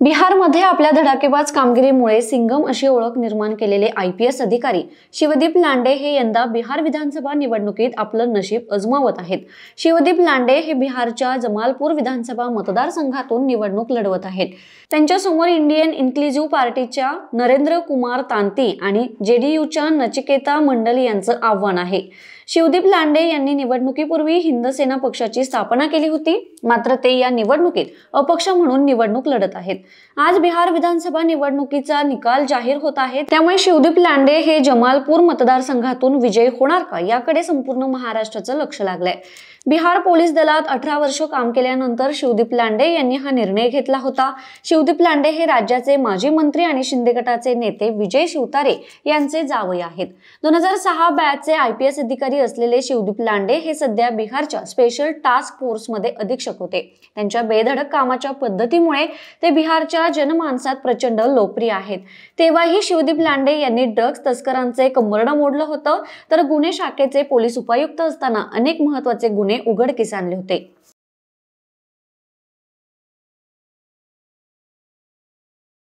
बिहारमध्ये आपल्या धडाकेबाज कामगिरीमुळे सिंघम अशी ओळख निर्माण केलेले IPS अधिकारी शिवदीप लांडे हे यंदा बिहार विधानसभा निवडणुकीत आपलं नशीब आजमावत आहेत। शिवदीप लांडे हे बिहारच्या जमालपूर विधानसभा मतदारसंघातून निवडणूक लढवत आहेत। त्यांच्या समोर इंडियन इन्क्लुझिव्ह पार्टीच्या नरेंद्र कुमार तांती आणि JDUच्या नचिकेता मंडल यांचं आव्हान आहे। शिवदीप लांडे यांनी निवडणुकीपूर्वी हिंद सेना पक्षाची स्थापना केली होती, मात्र ते या निवडणुकीत अपक्ष म्हणून निवडणूक लढत आहेत। आज बिहार विधानसभा निवडणुकीचा निकाल जाहीर होत आहे, त्यामुळे शिवदीप लांडे हे जमालपूर मतदारसंघातून विजयी होणार का याकडे संपूर्ण महाराष्ट्राचं लक्ष लागलंय। बिहार पोलीस दलात 18 वर्ष काम केल्यानंतर शिवदीप लांडे यांनी हा निर्णय घेतला होता। शिवदीप लांडे हे राज्याचे माजी मंत्री आणि शिंदे गटाचे नेते विजय शिवतारे यांचे जावई आहेत। 2006 बॅचचे IPS अधिकारी असलेले शिवदीप लांडे हे सध्या बिहारच्या स्पेशल टास्क फोर्समध्ये अधीक्षक होते। त्यांच्या बेधडक कामाच्या पद्धतीमुळे ते बिहारच्या जनमानसात प्रचंड लोकप्रिय आहेत। तेव्हाही शिवदीप लांडे यांनी ड्रग्ज तस्करांचे कंबरडं मोडलं होतं, तर गुन्हे शाखेचे पोलीस उपायुक्त असताना अनेक महत्त्वाचे गुन्हे उघडकीस आणले होते।